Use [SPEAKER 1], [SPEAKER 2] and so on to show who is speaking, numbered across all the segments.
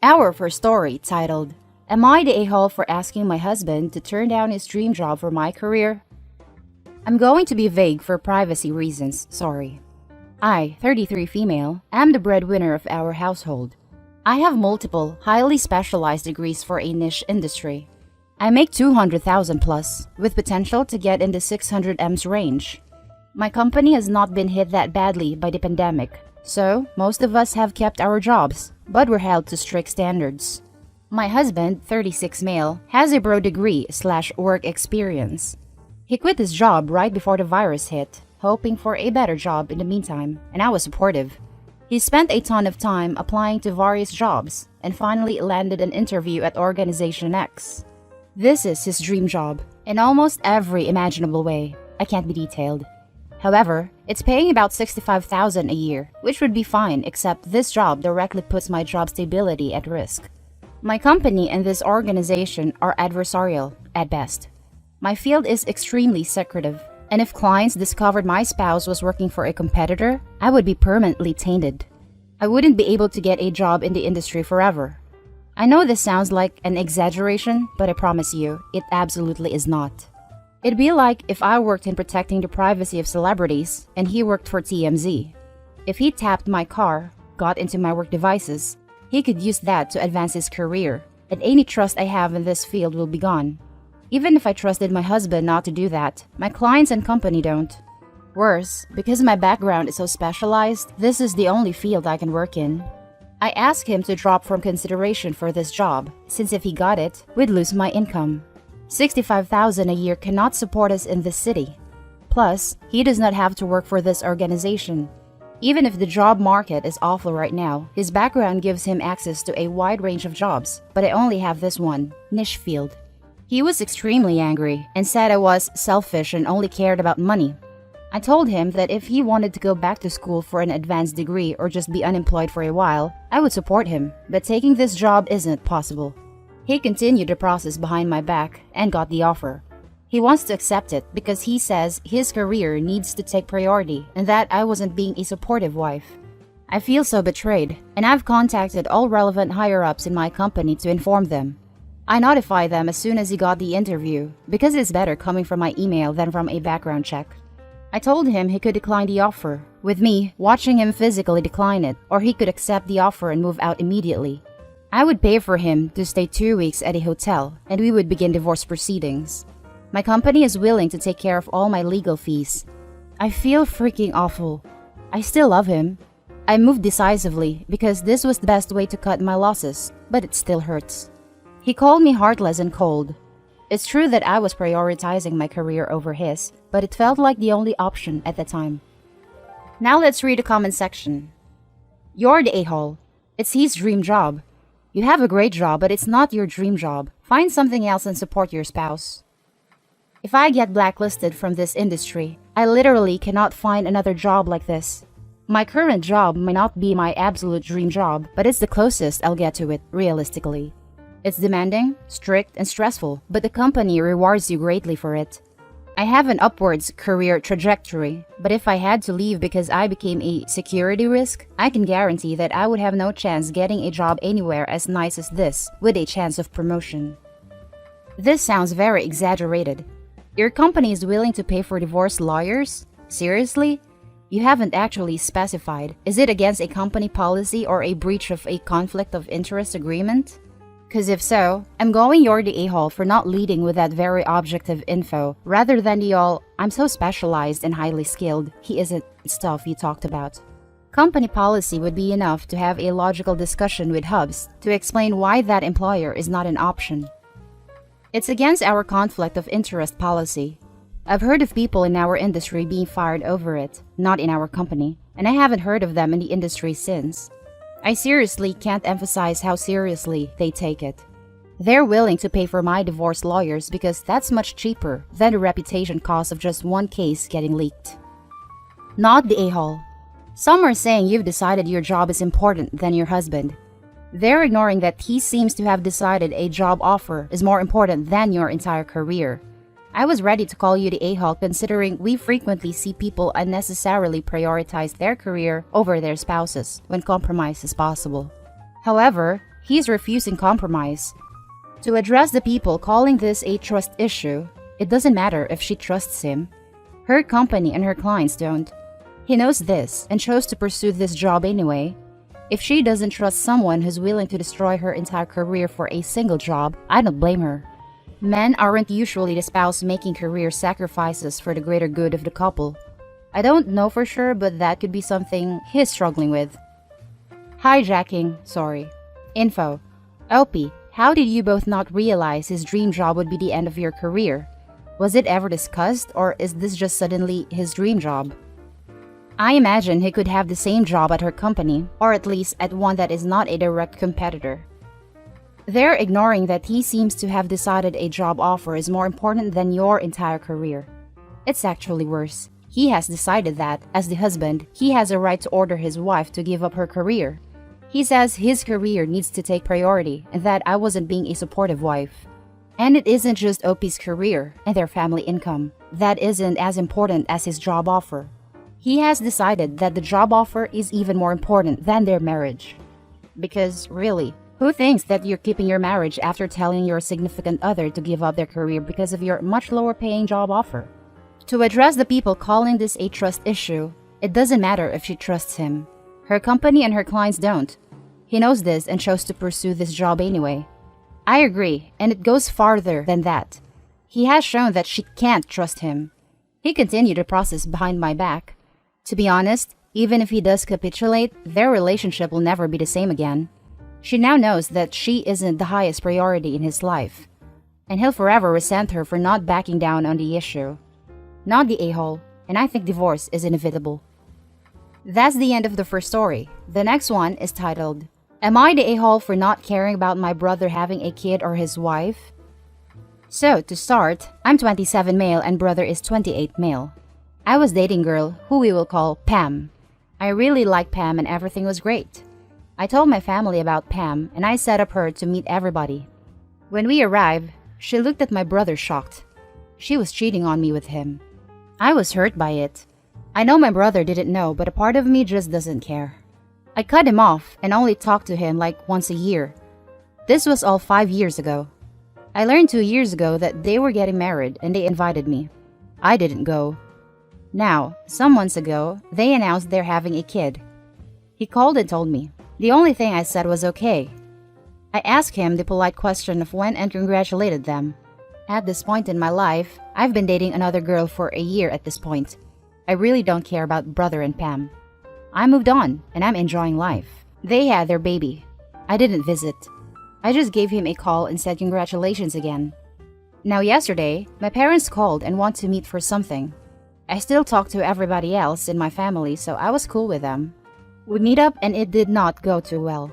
[SPEAKER 1] Our first story, titled, Am I the a-hole for asking my husband to turn down his dream job for my career? I'm going to be vague for privacy reasons, sorry. I, 33 female, am the breadwinner of our household. I have multiple, highly specialized degrees for a niche industry. I make 200,000 plus, with potential to get in the 600 M's range. My company has not been hit that badly by the pandemic, so most of us have kept our jobs, but we're held to strict standards. My husband, 36 male, has a broad degree/work experience. He quit his job right before the virus hit, hoping for a better job in the meantime, and I was supportive. He spent a ton of time applying to various jobs and finally landed an interview at Organization X. This is his dream job, in almost every imaginable way. I can't be detailed. However, it's paying about $65,000 a year, which would be fine, except this job directly puts my job stability at risk. My company and this organization are adversarial, at best. My field is extremely secretive, and if clients discovered my spouse was working for a competitor, I would be permanently tainted. I wouldn't be able to get a job in the industry forever. I know this sounds like an exaggeration, but I promise you, it absolutely is not. It'd be like if I worked in protecting the privacy of celebrities and he worked for TMZ. If he tapped my car, got into my work devices, he could use that to advance his career, and any trust I have in this field will be gone. Even if I trusted my husband not to do that, my clients and company don't. Worse, because my background is so specialized, this is the only field I can work in. I asked him to drop from consideration for this job, since if he got it, we'd lose my income. $65,000 a year cannot support us in this city. Plus, he does not have to work for this organization. Even if the job market is awful right now, his background gives him access to a wide range of jobs, but I only have this one, niche field. He was extremely angry and said I was selfish and only cared about money. I told him that if he wanted to go back to school for an advanced degree or just be unemployed for a while, I would support him, but taking this job isn't possible. He continued the process behind my back and got the offer. He wants to accept it because he says his career needs to take priority and that I wasn't being a supportive wife. I feel so betrayed, and I've contacted all relevant higher-ups in my company to inform them. I notified them as soon as he got the interview because it's better coming from my email than from a background check. I told him he could decline the offer, with me watching him physically decline it, or he could accept the offer and move out immediately. I would pay for him to stay 2 weeks at a hotel, and we would begin divorce proceedings. My company is willing to take care of all my legal fees. I feel freaking awful. I still love him. I moved decisively because this was the best way to cut my losses, but it still hurts. He called me heartless and cold. It's true that I was prioritizing my career over his, but it felt like the only option at the time. Now let's read the comment section. You're the a-hole. It's his dream job. You have a great job, but it's not your dream job. Find something else and support your spouse. If I get blacklisted from this industry, I literally cannot find another job like this. My current job may not be my absolute dream job, but it's the closest I'll get to it, realistically. It's demanding, strict, and stressful, but the company rewards you greatly for it. I have an upwards career trajectory, but if I had to leave because I became a security risk, I can guarantee that I would have no chance getting a job anywhere as nice as this, with a chance of promotion. This sounds very exaggerated. Your company is willing to pay for divorce lawyers? Seriously? You haven't actually specified. Is it against a company policy or a breach of a conflict of interest agreement? Cause if so, I'm going you're the a-hole for not leading with that very objective info, rather than the all, I'm so specialized and highly skilled, he isn't stuff you talked about. Company policy would be enough to have a logical discussion with hubs to explain why that employer is not an option. It's against our conflict of interest policy. I've heard of people in our industry being fired over it, not in our company, and I haven't heard of them in the industry since. I seriously can't emphasize how seriously they take it. They're willing to pay for my divorce lawyers because that's much cheaper than the reputation cost of just one case getting leaked. Not the a-hole. Some are saying you've decided your job is important than your husband. They're ignoring that he seems to have decided a job offer is more important than your entire career. I was ready to call you the a-hole considering we frequently see people unnecessarily prioritize their career over their spouses when compromise is possible. However, He's refusing compromise. To address the people calling this a trust issue, it doesn't matter if she trusts him. Her company and her clients don't. He knows this and chose to pursue this job anyway. If she doesn't trust someone who's willing to destroy her entire career for a single job, I don't blame her. Men aren't usually the spouse making career sacrifices for the greater good of the couple. I don't know for sure, but that could be something he's struggling with. Hijacking, sorry. Info. Opie, how did you both not realize his dream job would be the end of your career? Was it ever discussed, or is this just suddenly his dream job? I imagine he could have the same job at her company, or at least at one that is not a direct competitor. They're ignoring that he seems to have decided a job offer is more important than your entire career. It's actually worse. He has decided that, as the husband, he has a right to order his wife to give up her career. He says his career needs to take priority and that I wasn't being a supportive wife. And it isn't just Opie's career and their family income. That isn't as important as his job offer. He has decided that the job offer is even more important than their marriage. Because, really, who thinks that you're keeping your marriage after telling your significant other to give up their career because of your much lower paying job offer? To address the people calling this a trust issue, it doesn't matter if she trusts him. Her company and her clients don't. He knows this and chose to pursue this job anyway. I agree, and it goes farther than that. He has shown that she can't trust him. He continued the process behind my back. To be honest, even if he does capitulate, their relationship will never be the same again. She now knows that she isn't the highest priority in his life, and he'll forever resent her for not backing down on the issue. Not the a-hole, and I think divorce is inevitable. That's the end of the first story. The next one is titled, Am I the a-hole for not caring about my brother having a kid or his wife? So, to start, I'm 27 male and brother is 28 male. I was dating girl who we will call Pam. I really liked Pam and everything was great. I told my family about Pam and I set up her to meet everybody. When we arrived, she looked at my brother shocked. She was cheating on me with him. I was hurt by it. I know my brother didn't know, but a part of me just doesn't care. I cut him off and only talked to him like once a year. This was all 5 years ago. I learned 2 years ago that they were getting married and they invited me. I didn't go. Now, some months ago, they announced they're having a kid. He called and told me. The only thing I said was okay. I asked him the polite question of when and congratulated them. At this point in my life, I've been dating another girl for a year at this point. I really don't care about brother and Pam. I moved on and I'm enjoying life. They had their baby. I didn't visit. I just gave him a call and said congratulations again. Now yesterday, my parents called and want to meet for something. I still talk to everybody else in my family, so I was cool with them. We meet up and it did not go too well.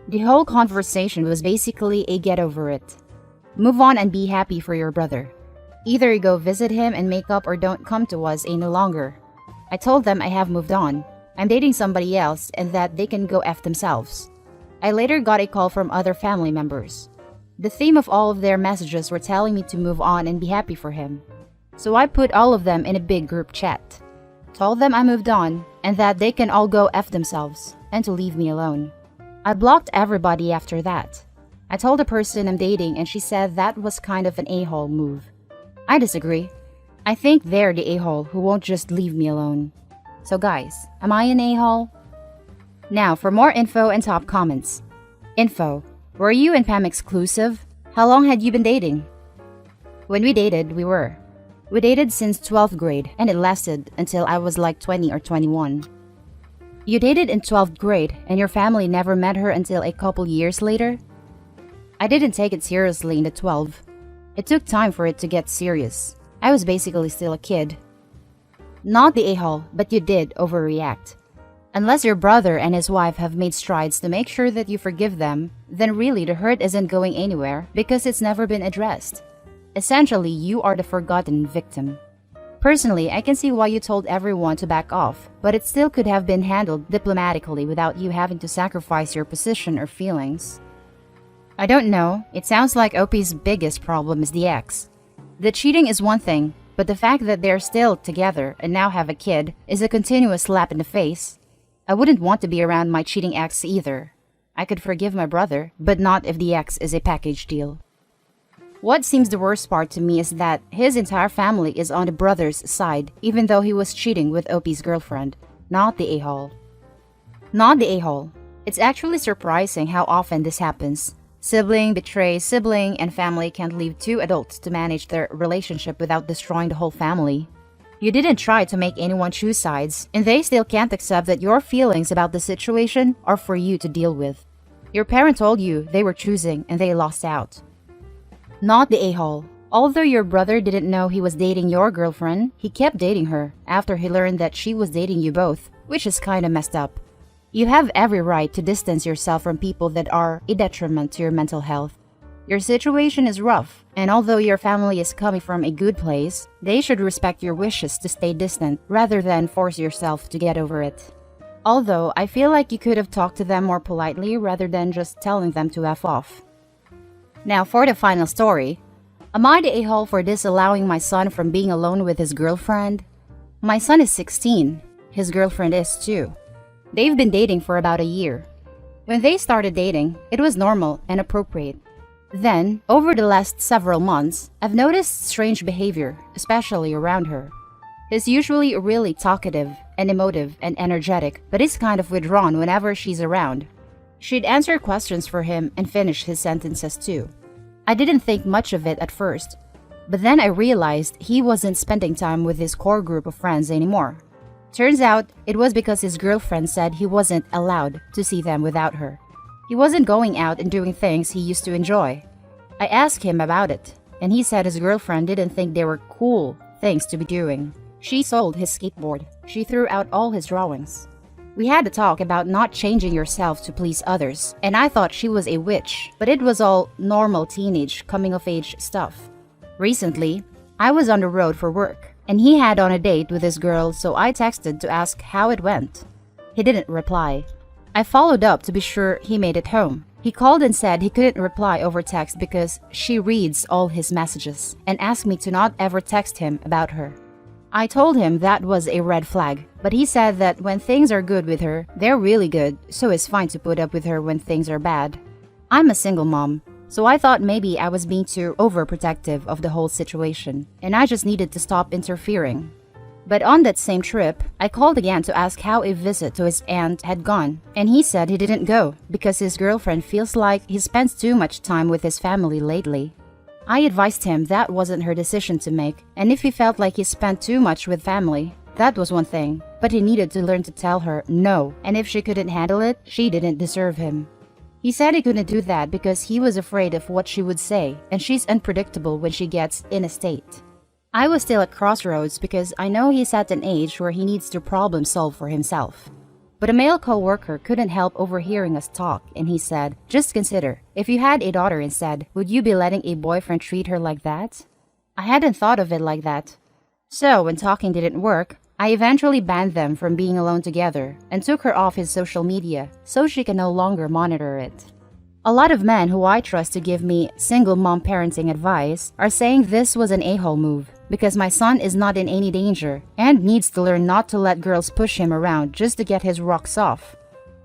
[SPEAKER 1] The whole conversation was basically a get over it. Move on and be happy for your brother. Either you go visit him and make up or don't come to us any longer. I told them I have moved on. I'm dating somebody else and that they can go F themselves. I later got a call from other family members. The theme of all of their messages were telling me to move on and be happy for him. So I put all of them in a big group chat. Told them I moved on and that they can all go F themselves and to leave me alone. I blocked everybody after that. I told the person I'm dating and she said that was kind of an a-hole move. I disagree. I think they're the a-hole who won't just leave me alone. So guys, am I an a-hole? Now for more info and top comments. Info. Were you and Pam exclusive? How long had you been dating? When we dated, we were. We dated since 12th grade and it lasted until I was like 20 or 21. You dated in 12th grade and your family never met her until a couple years later? I didn't take it seriously in the 12. It took time for it to get serious. I was basically still a kid. Not the a-hole, but you did overreact. Unless your brother and his wife have made strides to make sure that you forgive them, then really the hurt isn't going anywhere because it's never been addressed. Essentially, you are the forgotten victim. Personally, I can see why you told everyone to back off, but it still could have been handled diplomatically without you having to sacrifice your position or feelings. I don't know, it sounds like Opie's biggest problem is the ex. The cheating is one thing, but the fact that they're still together and now have a kid is a continuous slap in the face. I wouldn't want to be around my cheating ex either. I could forgive my brother, but not if the ex is a package deal. What seems the worst part to me is that his entire family is on the brother's side, even though he was cheating with OP's girlfriend, not the a-hole. Not the a-hole. It's actually surprising how often this happens. Sibling betrays sibling, and family can't leave two adults to manage their relationship without destroying the whole family. You didn't try to make anyone choose sides, and they still can't accept that your feelings about the situation are for you to deal with. Your parent told you they were choosing and they lost out. Not the a-hole. Although your brother didn't know he was dating your girlfriend, he kept dating her after he learned that she was dating you both, which is kinda messed up. You have every right to distance yourself from people that are a detriment to your mental health. Your situation is rough, and although your family is coming from a good place, they should respect your wishes to stay distant rather than force yourself to get over it. Although, I feel like you could have talked to them more politely rather than just telling them to F off. Now for the final story. Am I the a-hole for disallowing my son from being alone with his girlfriend? My son is 16. His girlfriend is too. They've been dating for about a year. When they started dating, it was normal and appropriate. Then, over the last several months, I've noticed strange behavior, especially around her. He's usually really talkative and emotive and energetic, but he's kind of withdrawn whenever she's around. She'd answer questions for him and finish his sentences too. I didn't think much of it at first, but then I realized he wasn't spending time with his core group of friends anymore. Turns out, it was because his girlfriend said he wasn't allowed to see them without her. He wasn't going out and doing things he used to enjoy. I asked him about it, and he said his girlfriend didn't think they were cool things to be doing. She sold his skateboard. She threw out all his drawings. We had a talk about not changing yourself to please others, and I thought she was a witch, but it was all normal teenage coming-of-age stuff. Recently, I was on the road for work, and he had on a date with his girl, so I texted to ask how it went. He didn't reply. I followed up to be sure he made it home. He called and said he couldn't reply over text because she reads all his messages and asked me to not ever text him about her. I told him that was a red flag, but he said that when things are good with her, they're really good, so it's fine to put up with her when things are bad. I'm a single mom, so I thought maybe I was being too overprotective of the whole situation, and I just needed to stop interfering. But on that same trip, I called again to ask how a visit to his aunt had gone, and he said he didn't go because his girlfriend feels like he spends too much time with his family lately. I advised him that wasn't her decision to make, and if he felt like he spent too much with family, that was one thing, but he needed to learn to tell her no, and if she couldn't handle it, she didn't deserve him. He said he couldn't do that because he was afraid of what she would say, and she's unpredictable when she gets in a state. I was still at crossroads because I know he's at an age where he needs to problem solve for himself. But a male co-worker couldn't help overhearing us talk, and he said, "Just consider, if you had a daughter instead, would you be letting a boyfriend treat her like that?" I hadn't thought of it like that. So when talking didn't work, I eventually banned them from being alone together and took her off his social media so she can no longer monitor it. A lot of men who I trust to give me single mom parenting advice are saying this was an a-hole move because my son is not in any danger and needs to learn not to let girls push him around just to get his rocks off.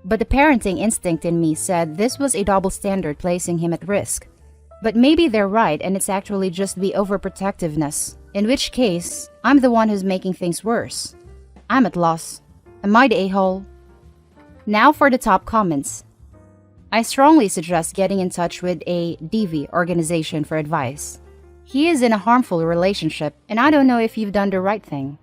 [SPEAKER 1] But the parenting instinct in me said this was a double standard placing him at risk. But maybe they're right and it's actually just the overprotectiveness, in which case, I'm the one who's making things worse. I'm at loss. Am I the a-hole? Now for the top comments. I strongly suggest getting in touch with a DV organization for advice. He is in a harmful relationship, and I don't know if you've done the right thing.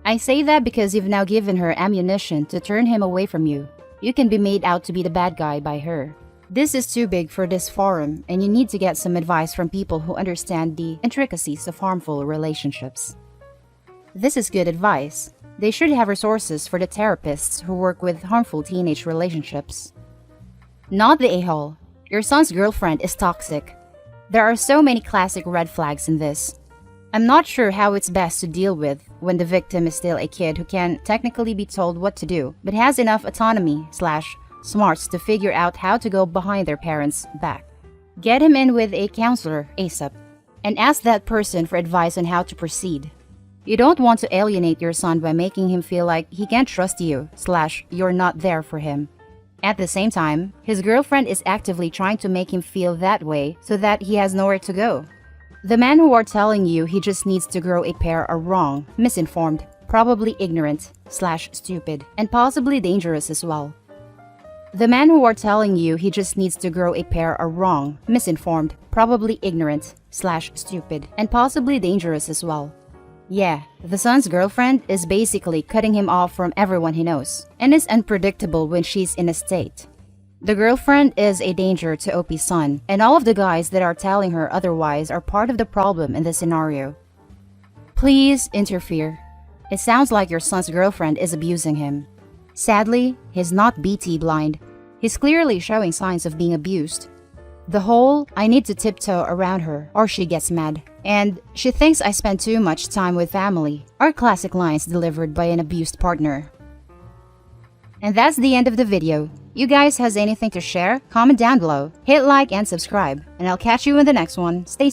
[SPEAKER 1] I say that because you've now given her ammunition to turn him away from you. You can be made out to be the bad guy by her. This is too big for this forum, and you need to get some advice from people who understand the intricacies of harmful relationships. This is good advice. They should have resources for the therapists who work with harmful teenage relationships. Not the a-hole. Your son's girlfriend is toxic. There are so many classic red flags in this. I'm not sure how it's best to deal with when the victim is still a kid who can technically be told what to do, but has enough autonomy/smarts to figure out how to go behind their parents' back. Get him in with a counselor ASAP, and ask that person for advice on how to proceed. You don't want to alienate your son by making him feel like he can't trust you/you're not there for him. At the same time, his girlfriend is actively trying to make him feel that way so that he has nowhere to go. The men who are telling you he just needs to grow a pair are wrong, misinformed, probably ignorant/stupid, and possibly dangerous as well. The men who are telling you he just needs to grow a pair are wrong, misinformed, probably ignorant/stupid, and possibly dangerous as well. Yeah, the son's girlfriend is basically cutting him off from everyone he knows, and is unpredictable when she's in a state. The girlfriend is a danger to OP's son, and all of the guys that are telling her otherwise are part of the problem in this scenario. Please interfere. It sounds like your son's girlfriend is abusing him. Sadly, he's not BT blind. He's clearly showing signs of being abused. The whole, I need to tiptoe around her or she gets mad, and she thinks I spend too much time with family are classic lines delivered by an abused partner. And that's the end of the video. You guys has anything to share? Comment down below, hit like and subscribe, and I'll catch you in the next one. Stay